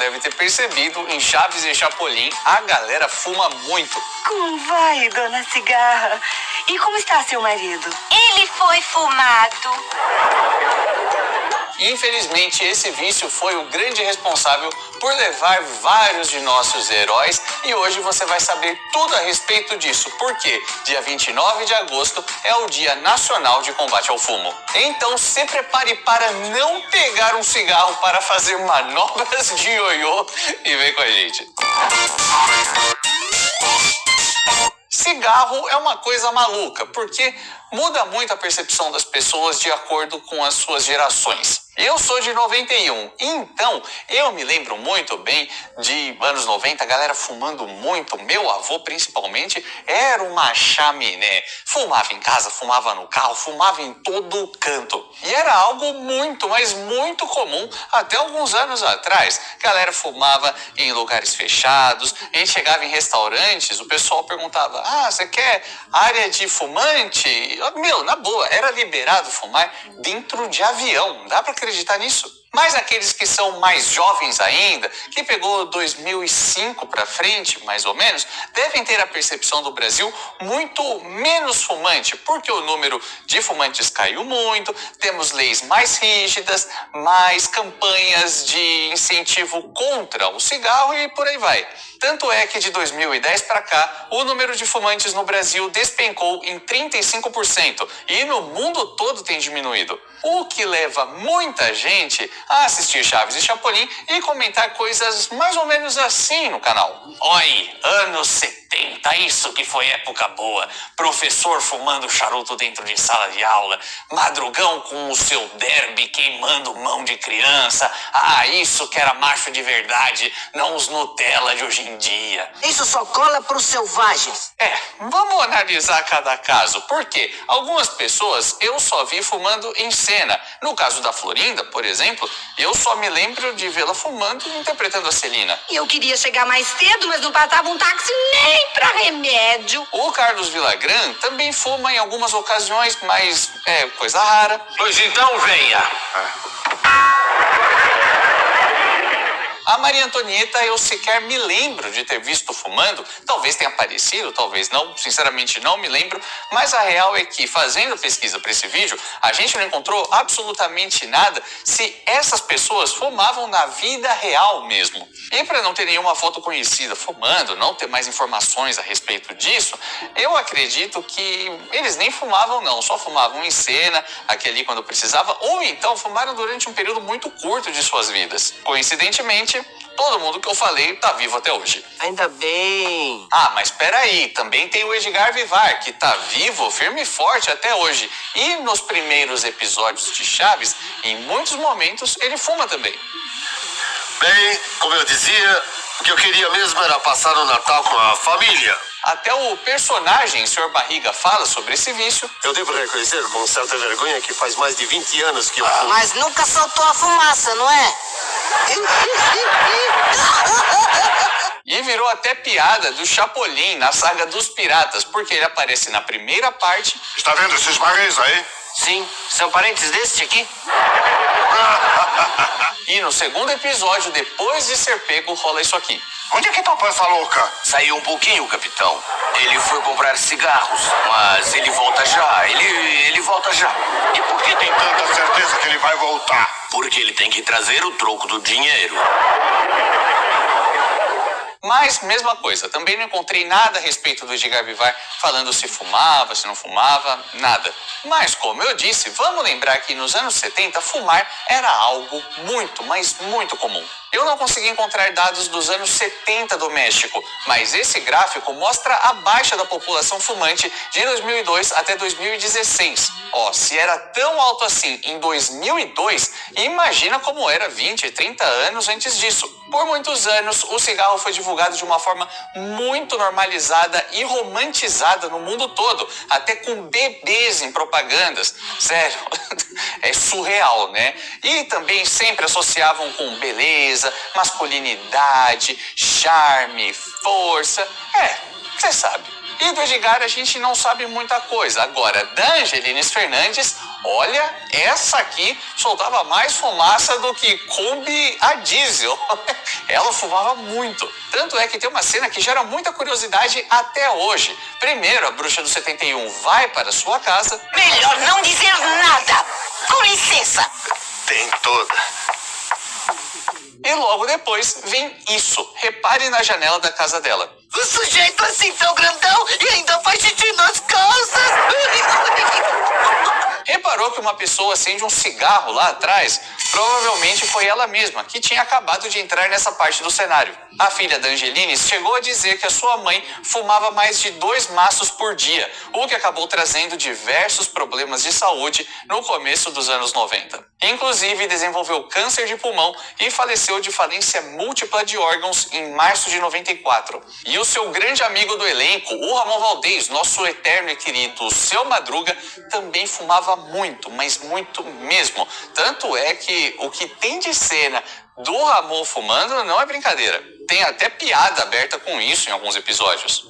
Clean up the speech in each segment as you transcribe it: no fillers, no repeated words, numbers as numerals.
deve ter percebido, em Chaves e Chapolin, a galera fuma muito. Como vai, dona Cigarra? E como está seu marido? Ele foi fumado. Infelizmente, esse vício foi o grande responsável por levar vários de nossos heróis e hoje você vai saber tudo a respeito disso, porque dia 29 de agosto é o Dia Nacional de Combate ao Fumo. Então se prepare para não pegar um cigarro para fazer manobras de ioiô e vem com a gente. Cigarro é uma coisa maluca, porque muda muito a percepção das pessoas de acordo com as suas gerações. Eu sou de 91, então eu me lembro muito bem de anos 90, a galera fumando muito. Meu avô, principalmente, era uma chaminé. Fumava em casa, fumava no carro, fumava em todo canto. E era algo muito, mas muito comum até alguns anos atrás. A galera fumava em lugares fechados, a gente chegava em restaurantes, o pessoal perguntava, você quer área de fumante? Meu, na boa, era liberado fumar dentro de avião, dá pra acreditar nisso? Mas aqueles que são mais jovens ainda, que pegou 2005 para frente, mais ou menos, devem ter a percepção do Brasil muito menos fumante, porque o número de fumantes caiu muito, temos leis mais rígidas, mais campanhas de incentivo contra o cigarro e por aí vai. Tanto é que de 2010 para cá, o número de fumantes no Brasil despencou em 35% e no mundo todo tem diminuído. O que leva muita gente a assistir Chaves e Chapolin e comentar coisas mais ou menos assim no canal. Oi, anos 70, isso que foi época boa. Professor fumando charuto dentro de sala de aula. Madrugão com o seu derby queimando mão de criança. Isso que era macho de verdade, não os Nutella de hoje em dia. Isso só cola pros selvagens. Vamos analisar cada caso, porque algumas pessoas eu só vi fumando em cena. No caso da Florinda, por exemplo, eu só me lembro de vê-la fumando e interpretando a Celina. E eu queria chegar mais cedo, mas não passava um táxi nem pra remédio. O Carlos Villagrán também fuma em algumas ocasiões, mas é coisa rara. Pois então venha. A Maria Antonieta eu sequer me lembro de ter visto fumando, talvez tenha aparecido, talvez não, sinceramente não me lembro, mas a real é que fazendo pesquisa para esse vídeo, a gente não encontrou absolutamente nada se essas pessoas fumavam na vida real mesmo. E para não ter nenhuma foto conhecida fumando, não ter mais informações a respeito disso, eu acredito que eles nem fumavam não, só fumavam em cena, aquele quando precisava, ou então fumaram durante um período muito curto de suas vidas. Coincidentemente, todo mundo que eu falei tá vivo até hoje. Ainda bem. Mas espera aí, também tem o Edgar Vivar, que tá vivo, firme e forte até hoje. E nos primeiros episódios de Chaves, em muitos momentos, ele fuma também. Bem, como eu dizia, o que eu queria mesmo era passar o Natal com a família. Até o personagem, Sr. Barriga, fala sobre esse vício. Eu devo reconhecer com certa vergonha que faz mais de 20 anos que eu fumo. Mas nunca soltou a fumaça, não é? E virou até piada do Chapolin na saga dos Piratas, porque ele aparece na primeira parte. Está vendo esses barris aí? Sim, são parentes deste aqui? E no segundo episódio, depois de ser pego, rola isso aqui. Onde é que tá essa louca? Saiu um pouquinho, capitão. Ele foi comprar cigarros, mas ele volta já. Ele volta já. E por que tem tanta certeza que ele vai voltar? Porque ele tem que trazer o troco do dinheiro. Mas, mesma coisa, também não encontrei nada a respeito do Edgar Vivar falando se fumava, se não fumava, nada. Mas, como eu disse, vamos lembrar que nos anos 70 fumar era algo muito, mas muito comum. Eu não consegui encontrar dados dos anos 70 do México, mas esse gráfico mostra a baixa da população fumante de 2002 até 2016. Se era tão alto assim em 2002, imagina como era 20, 30 anos antes disso. Por muitos anos, o cigarro foi divulgado de uma forma muito normalizada e romantizada no mundo todo, até com bebês em propagandas. Sério, é surreal, né? E também sempre associavam com beleza, masculinidade, charme, força. Você sabe. E do Edgar a gente não sabe muita coisa. Agora, da Angelines Fernandes, Olha, essa aqui soltava mais fumaça do que Kombi a diesel. Ela fumava muito. Tanto é que tem uma cena que gera muita curiosidade até hoje. Primeiro, a bruxa do 71 vai para sua casa. Melhor não dizer nada. Com licença. Tem toda. E logo depois vem isso. Repare na janela da casa dela. O sujeito assim tão grandão e ainda faz xixi nas calças. Reparou que uma pessoa acende um cigarro lá atrás? Provavelmente foi ela mesma, que tinha acabado de entrar nessa parte do cenário. A filha da Angeline chegou a dizer que a sua mãe fumava mais de 2 maços por dia, o que acabou trazendo diversos problemas de saúde no começo dos anos 90. Inclusive, desenvolveu câncer de pulmão e faleceu de falência múltipla de órgãos em março de 94. E o seu grande amigo do elenco, o Ramon Valdez, nosso eterno e querido Seu Madruga, também fumava muito, mas muito mesmo. Tanto é que o que tem de cena do Ramon fumando não é brincadeira. Tem até piada aberta com isso em alguns episódios.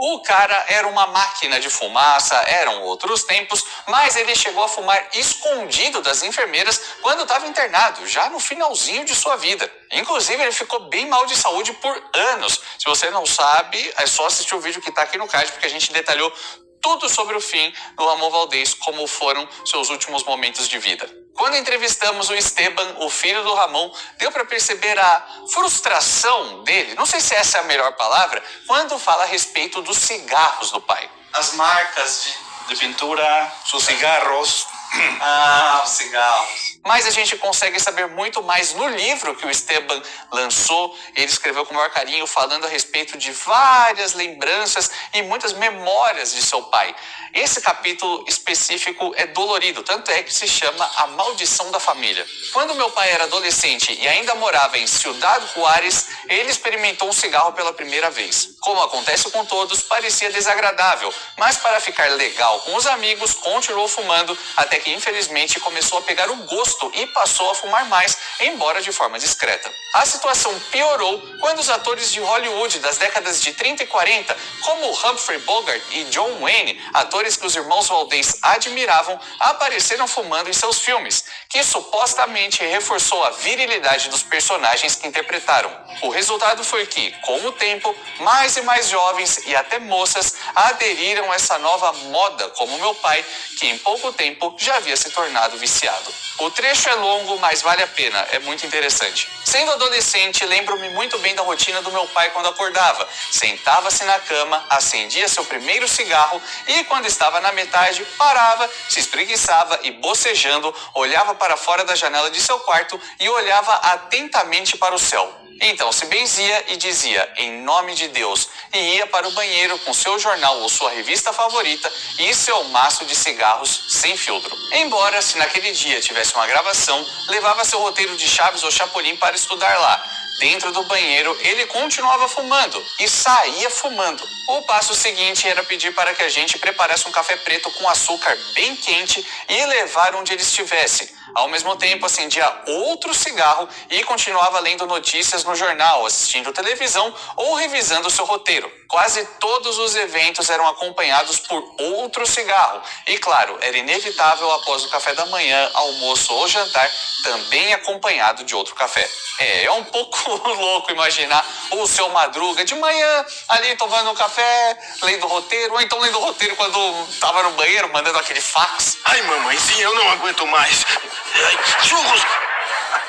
O cara era uma máquina de fumaça, eram outros tempos, mas ele chegou a fumar escondido das enfermeiras quando estava internado, já no finalzinho de sua vida. Inclusive, ele ficou bem mal de saúde por anos. Se você não sabe, é só assistir o vídeo que está aqui no card, porque a gente detalhou tudo sobre o fim do Ramon Valdez, como foram seus últimos momentos de vida. Quando entrevistamos o Esteban, o filho do Ramon, deu para perceber a frustração dele, não sei se essa é a melhor palavra, quando fala a respeito dos cigarros do pai. As marcas de pintura, os cigarros. Os cigarros. Mas a gente consegue saber muito mais no livro que o Esteban lançou. Ele escreveu com o maior carinho, falando a respeito de várias lembranças e muitas memórias de seu pai. Esse capítulo específico é dolorido, tanto é que se chama A Maldição da Família. Quando meu pai era adolescente e ainda morava em Ciudad Juárez, ele experimentou um cigarro pela primeira vez. Como acontece com todos, parecia desagradável, mas para ficar legal com os amigos, continuou fumando, até que infelizmente começou a pegar o gosto e passou a fumar mais, embora de forma discreta. A situação piorou quando os atores de Hollywood das décadas de 30 e 40, como Humphrey Bogart e John Wayne, atores que os irmãos Valdez admiravam, apareceram fumando em seus filmes, que supostamente reforçou a virilidade dos personagens que interpretaram. O resultado foi que, com o tempo, mais e mais jovens e até moças aderiram a essa nova moda, como meu pai, que em pouco tempo já havia se tornado viciado. O trecho é longo, mas vale a pena, é muito interessante. Sendo adolescente, lembro-me muito bem da rotina do meu pai quando acordava. Sentava-se na cama, acendia seu primeiro cigarro e, quando estava na metade, parava, se espreguiçava e, bocejando, olhava para fora da janela de seu quarto e olhava atentamente para o céu. Então se benzia e dizia, em nome de Deus, e ia para o banheiro com seu jornal ou sua revista favorita e seu maço de cigarros sem filtro. Embora, se naquele dia tivesse uma gravação, levava seu roteiro de Chaves ou Chapolin para estudar lá. Dentro do banheiro, ele continuava fumando e saía fumando. O passo seguinte era pedir para que a gente preparasse um café preto com açúcar bem quente e levar onde ele estivesse. Ao mesmo tempo, acendia outro cigarro e continuava lendo notícias no jornal, assistindo televisão ou revisando seu roteiro. Quase todos os eventos eram acompanhados por outro cigarro. E claro, era inevitável após o café da manhã, almoço ou jantar, também acompanhado de outro café. É um pouco louco imaginar o Seu Madruga de manhã ali tomando um café, lendo roteiro, ou então lendo roteiro quando estava no banheiro, mandando aquele fax. Ai, mamãezinha, eu não aguento mais. Ai, churros!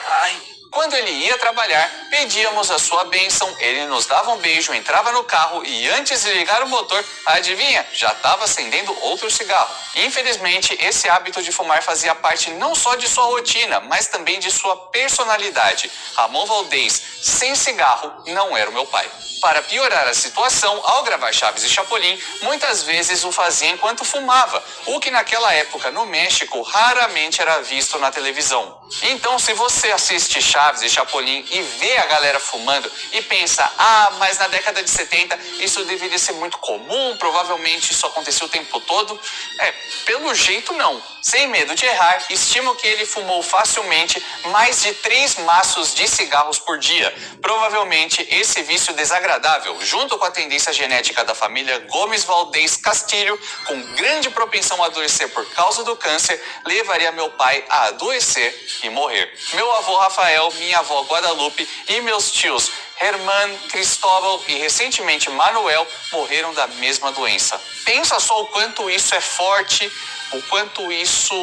Ai. Quando ele ia trabalhar, pedíamos a sua bênção, ele nos dava um beijo, entrava no carro e antes de ligar o motor, adivinha, já estava acendendo outro cigarro. Infelizmente, esse hábito de fumar fazia parte não só de sua rotina, mas também de sua personalidade. Ramon Valdez, sem cigarro, não era o meu pai. Para piorar a situação, ao gravar Chaves e Chapolin, muitas vezes o fazia enquanto fumava, o que naquela época no México raramente era visto na televisão. Então, se você assiste Chaves e Chapolin e vê a galera fumando e pensa, mas na década de 70 isso deveria ser muito comum, provavelmente isso acontecia o tempo todo, pelo jeito não. Sem medo de errar, estimo que ele fumou facilmente mais de 3 maços de cigarros por dia. Provavelmente esse vício desagradável, junto com a tendência genética da família Gomes Valdez Castilho, com grande propensão a adoecer por causa do câncer, levaria meu pai a adoecer e morrer. Meu avô Rafael, minha avó Guadalupe e meus tios Herman, Cristóbal e recentemente Manuel morreram da mesma doença. Pensa só o quanto isso é forte, o quanto isso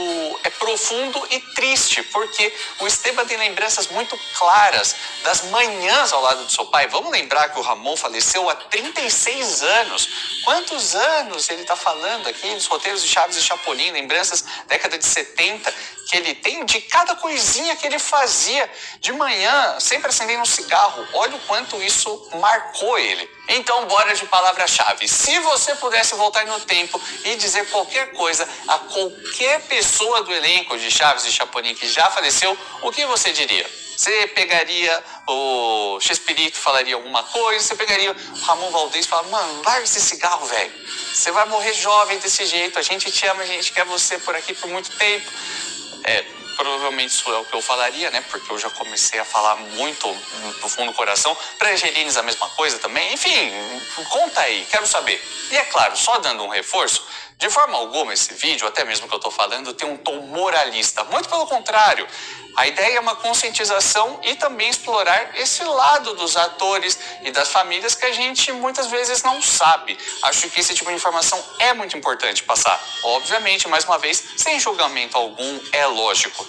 é profundo e triste, porque o Esteban tem lembranças muito claras das manhãs ao lado do seu pai. Vamos lembrar que o Ramon faleceu há 36 anos. Quantos anos ele está falando aqui dos roteiros de Chaves e Chapolin, lembranças década de 70, que ele tem de cada coisinha que ele fazia de manhã, sempre acendendo um cigarro. Olha o quanto isso marcou ele. Então, bora de palavra-chave. Se você pudesse voltar no tempo e dizer qualquer coisa a qualquer pessoa do elenco de Chaves e Chapolin que já faleceu, o que você diria? Você pegaria o Chespirito, falaria alguma coisa, você pegaria o Ramon Valdez e falaria, mano, larga esse cigarro, velho. Você vai morrer jovem desse jeito, a gente te ama, a gente quer você por aqui por muito tempo. Provavelmente isso é o que eu falaria, né? Porque eu já comecei a falar muito no fundo do coração. Para Angelines a mesma coisa também. Enfim, conta aí, quero saber. E é claro, só dando um reforço, de forma alguma esse vídeo, até mesmo que eu estou falando, tem um tom moralista. Muito pelo contrário. A ideia é uma conscientização e também explorar esse lado dos atores e das famílias que a gente muitas vezes não sabe. Acho que esse tipo de informação é muito importante passar. Obviamente, mais uma vez, sem julgamento algum, é lógico.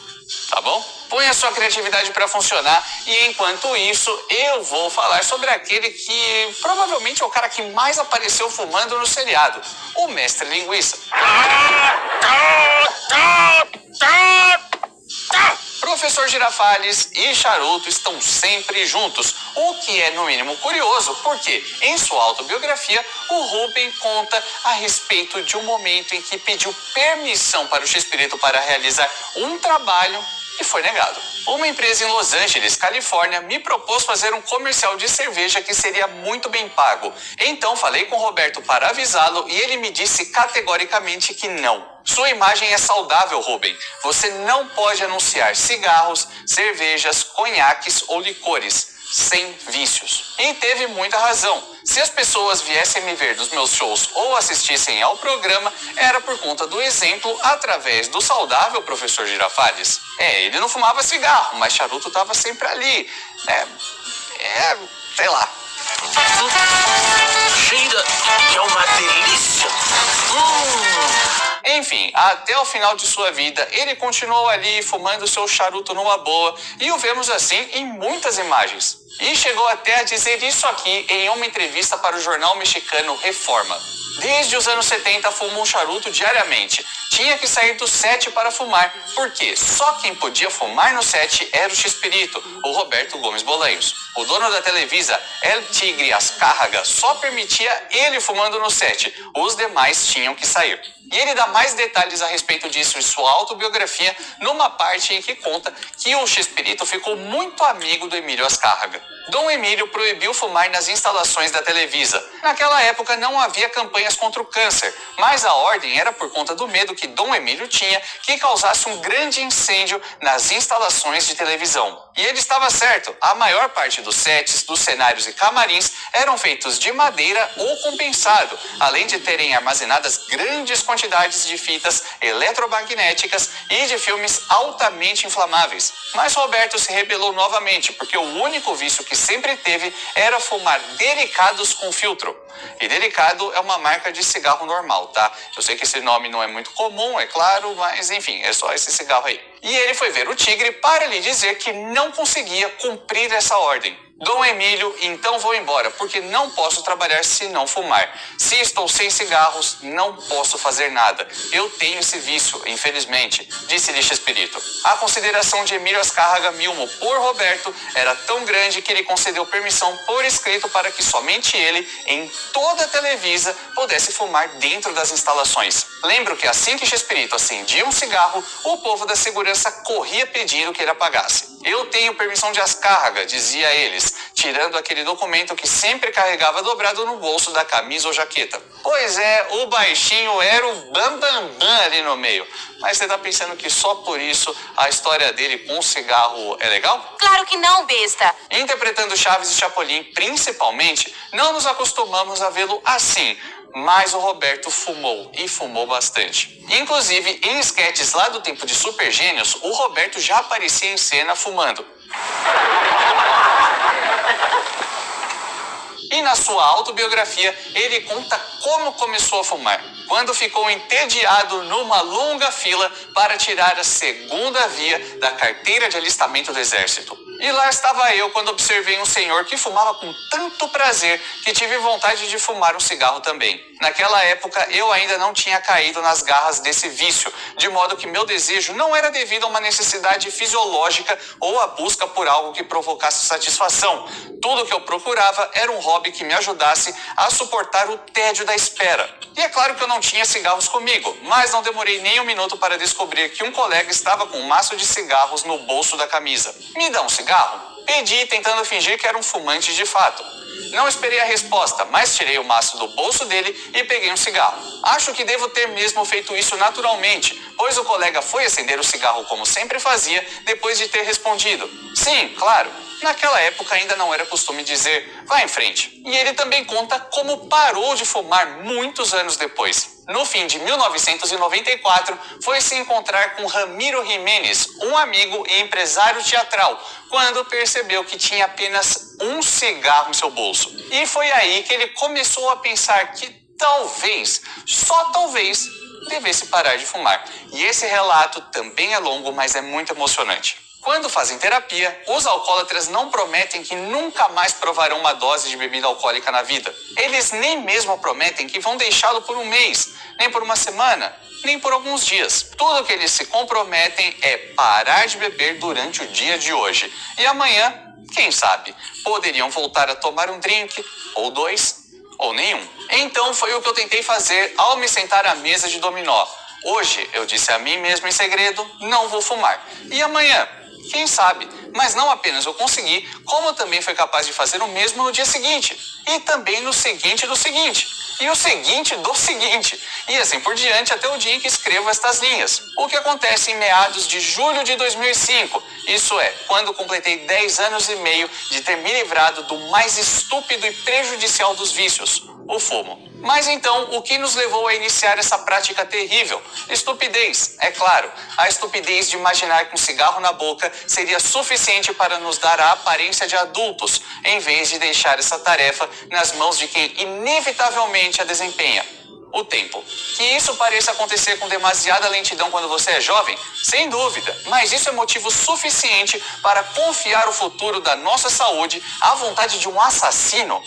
Tá bom? Põe a sua criatividade para funcionar e enquanto isso eu vou falar sobre aquele que provavelmente é o cara que mais apareceu fumando no seriado, o Mestre Linguiça. Professor Girafales e Charuto estão sempre juntos, o que é no mínimo curioso, porque em sua autobiografia o Rubem conta a respeito de um momento em que pediu permissão para o Chespirito para realizar um trabalho e foi negado. Uma empresa em Los Angeles, Califórnia, me propôs fazer um comercial de cerveja que seria muito bem pago. Então falei com o Roberto para avisá-lo e ele me disse categoricamente que não. Sua imagem é saudável, Rubem. Você não pode anunciar cigarros, cervejas, conhaques ou licores sem vícios. E teve muita razão. Se as pessoas viessem me ver nos meus shows ou assistissem ao programa, era por conta do exemplo através do saudável professor Girafales. Ele não fumava cigarro, mas charuto estava sempre ali. Sei lá. Cheira que é uma delícia. Enfim, até o final de sua vida, ele continuou ali fumando seu charuto numa boa e o vemos assim em muitas imagens. E chegou até a dizer isso aqui em uma entrevista para o jornal mexicano Reforma. Desde os anos 70 fumou um charuto diariamente. Tinha que sair do set para fumar, porque só quem podia fumar no set era o Chespirito, o Roberto Gomes Bolanhos. O dono da Televisa, El Tigre Azcárraga, só permitia ele fumando no set. Os demais tinham que sair. E ele dá mais detalhes a respeito disso em sua autobiografia, numa parte em que conta que o Chespirito ficou muito amigo do Emílio Azcárraga. Dom Emílio proibiu fumar nas instalações da Televisa. Naquela época não havia campanhas contra o câncer, mas a ordem era por conta do medo que Dom Emílio tinha que causasse um grande incêndio nas instalações de televisão. E ele estava certo, a maior parte dos sets, dos cenários e camarins eram feitos de madeira ou compensado, além de terem armazenadas grandes quantidades de fitas eletromagnéticas e de filmes altamente inflamáveis. Mas Roberto se rebelou novamente, porque o único vício que sempre teve era fumar delicados com filtro. E delicado é uma marca de cigarro normal, tá? Eu sei que esse nome não é muito comum, é claro, mas enfim, é só esse cigarro aí. E ele foi ver o Tigre para lhe dizer que não conseguia cumprir essa ordem. Dom Emílio, então vou embora, porque não posso trabalhar se não fumar. Se estou sem cigarros, não posso fazer nada. Eu tenho esse vício, infelizmente, disse-lhe Chespirito. A consideração de Emílio Azcárraga Milmo por Roberto era tão grande que ele concedeu permissão por escrito para que somente ele, em toda a Televisa, pudesse fumar dentro das instalações. Lembro que assim que Chespirito acendia um cigarro, o povo da segurança corria pedindo que ele apagasse. Eu tenho permissão de Azcárraga, dizia a eles, tirando aquele documento que sempre carregava dobrado no bolso da camisa ou jaqueta. Pois é, o baixinho era o bambambam ali no meio. Mas você tá pensando que só por isso a história dele com o cigarro é legal? Claro que não, besta. Interpretando Chaves e Chapolin, principalmente, não nos acostumamos a vê-lo assim. Mas o Roberto fumou, e fumou bastante. Inclusive, em esquetes lá do tempo de Super Gênios, o Roberto já aparecia em cena fumando. E na sua autobiografia, ele conta como começou a fumar. Quando ficou entediado numa longa fila para tirar a segunda via da carteira de alistamento do Exército. E lá estava eu quando observei um senhor que fumava com tanto prazer que tive vontade de fumar um cigarro também. Naquela época eu ainda não tinha caído nas garras desse vício, de modo que meu desejo não era devido a uma necessidade fisiológica ou a busca por algo que provocasse satisfação. Tudo que eu procurava era um hobby que me ajudasse a suportar o tédio da espera. E é claro que eu não tinha cigarros comigo, mas não demorei nem um minuto para descobrir que um colega estava com um maço de cigarros no bolso da camisa. Me dá um cigarro? Pedi, tentando fingir que era um fumante de fato. Não esperei a resposta, mas tirei o maço do bolso dele e peguei um cigarro. Acho que devo ter mesmo feito isso naturalmente, pois o colega foi acender o cigarro como sempre fazia, depois de ter respondido: sim, claro. Naquela época ainda não era costume dizer, vá em frente. E ele também conta como parou de fumar muitos anos depois. No fim de 1994, foi se encontrar com Ramiro Jiménez, um amigo e empresário teatral, quando percebeu que tinha apenas um cigarro em seu bolso. E foi aí que ele começou a pensar que talvez, só talvez, devesse parar de fumar. E esse relato também é longo, mas é muito emocionante. Quando fazem terapia, os alcoólatras não prometem que nunca mais provarão uma dose de bebida alcoólica na vida. Eles nem mesmo prometem que vão deixá-lo por um mês, nem por uma semana, nem por alguns dias. Tudo que eles se comprometem é parar de beber durante o dia de hoje. E amanhã, quem sabe, poderiam voltar a tomar um drink, ou dois, ou nenhum. Então foi o que eu tentei fazer ao me sentar à mesa de dominó. Hoje, eu disse a mim mesmo em segredo, não vou fumar. E amanhã? Quem sabe? Mas não apenas eu consegui, como também fui capaz de fazer o mesmo no dia seguinte. E também no seguinte do seguinte. E o seguinte do seguinte. E assim por diante até o dia em que escrevo estas linhas. O que acontece em meados de julho de 2005. Isso é, quando completei 10 anos e meio de ter me livrado do mais estúpido e prejudicial dos vícios, o fumo. Mas então, o que nos levou a iniciar essa prática terrível? Estupidez, é claro. A estupidez de imaginar que um cigarro na boca seria suficiente para nos dar a aparência de adultos, em vez de deixar essa tarefa nas mãos de quem inevitavelmente a desempenha. O tempo. Que isso pareça acontecer com demasiada lentidão quando você é jovem? Sem dúvida, mas isso é motivo suficiente para confiar o futuro da nossa saúde à vontade de um assassino.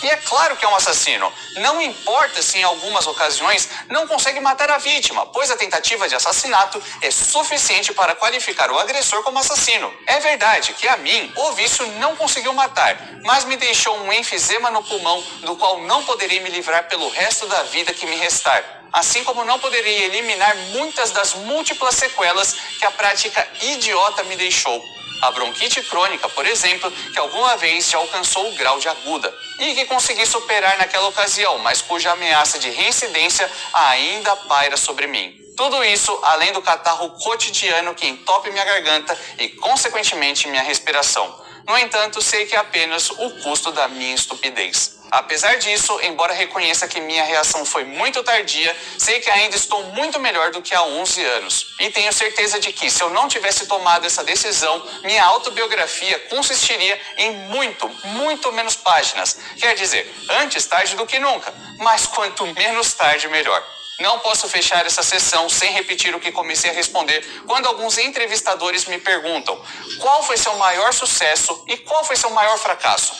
E é claro que é um assassino. Não importa se em algumas ocasiões não consegue matar a vítima, pois a tentativa de assassinato é suficiente para qualificar o agressor como assassino. É verdade que a mim o vício não conseguiu matar, mas me deixou um enfisema no pulmão do qual não poderei me livrar pelo resto da vida que me restar. Assim como não poderei eliminar muitas das múltiplas sequelas que a prática idiota me deixou. A bronquite crônica, por exemplo, que alguma vez já alcançou o grau de aguda e que consegui superar naquela ocasião, mas cuja ameaça de reincidência ainda paira sobre mim. Tudo isso além do catarro cotidiano que entope minha garganta e, consequentemente, minha respiração. No entanto, sei que é apenas o custo da minha estupidez. Apesar disso, embora reconheça que minha reação foi muito tardia, sei que ainda estou muito melhor do que há 11 anos. E tenho certeza de que, se eu não tivesse tomado essa decisão, minha autobiografia consistiria em muito menos páginas. Quer dizer, antes tarde do que nunca, mas quanto menos tarde, melhor. Não posso fechar essa sessão sem repetir o que comecei a responder quando alguns entrevistadores me perguntam: qual foi seu maior sucesso e qual foi seu maior fracasso?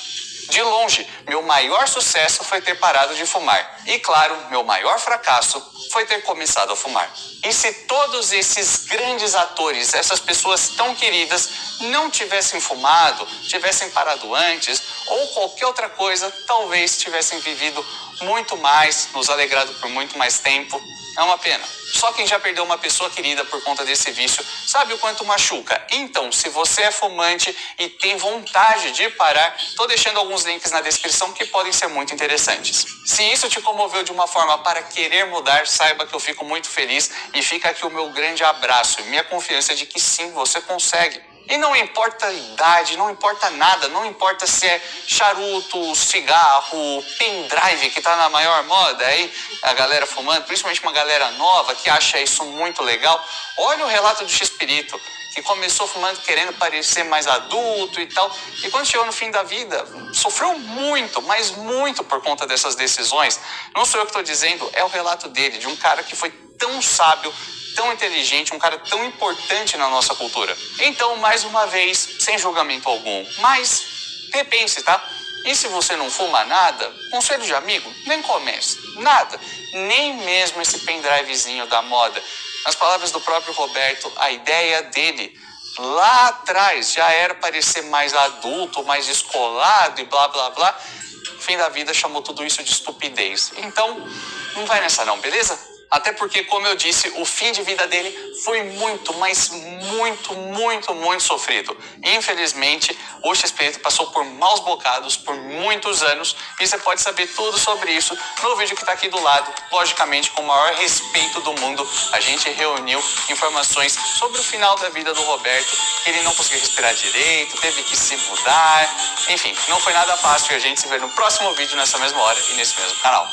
De longe, meu maior sucesso foi ter parado de fumar. E claro, meu maior fracasso foi ter começado a fumar. E se todos esses grandes atores, essas pessoas tão queridas, não tivessem fumado, tivessem parado antes, ou qualquer outra coisa, talvez tivessem vivido muito mais, nos alegrado por muito mais tempo. É uma pena. Só quem já perdeu uma pessoa querida por conta desse vício sabe o quanto machuca. Então, se você é fumante e tem vontade de parar, tô deixando alguns links na descrição que podem ser muito interessantes. Se isso te comoveu de uma forma para querer mudar, saiba que eu fico muito feliz e fica aqui o meu grande abraço e minha confiança de que sim, você consegue. E não importa a idade, não importa nada, não importa se é charuto, cigarro, pendrive, que tá na maior moda aí, a galera fumando, principalmente uma galera nova que acha isso muito legal. Olha o relato do Chespirito, que começou fumando querendo parecer mais adulto e tal, e quando chegou no fim da vida, sofreu muito, mas muito por conta dessas decisões. Não sou eu que estou dizendo, é o relato dele, de um cara que foi tão sábio, tão inteligente, um cara tão importante na nossa cultura. Então, mais uma vez, sem julgamento algum, mas repense, tá? E se você não fuma nada, conselho de amigo, nem comece, nada, nem mesmo esse pendrivezinho da moda. Nas palavras do próprio Roberto, a ideia dele lá atrás já era parecer mais adulto, mais descolado e blá blá blá. No fim da vida chamou tudo isso de estupidez. Então, não vai nessa não, beleza? Até porque, como eu disse, o fim de vida dele foi muito, mas muito sofrido. Infelizmente, o Chespirito passou por maus bocados por muitos anos e você pode saber tudo sobre isso no vídeo que está aqui do lado. Logicamente, com o maior respeito do mundo, a gente reuniu informações sobre o final da vida do Roberto, que ele não conseguiu respirar direito, teve que se mudar. Enfim, não foi nada fácil e a gente se vê no próximo vídeo nessa mesma hora e nesse mesmo canal.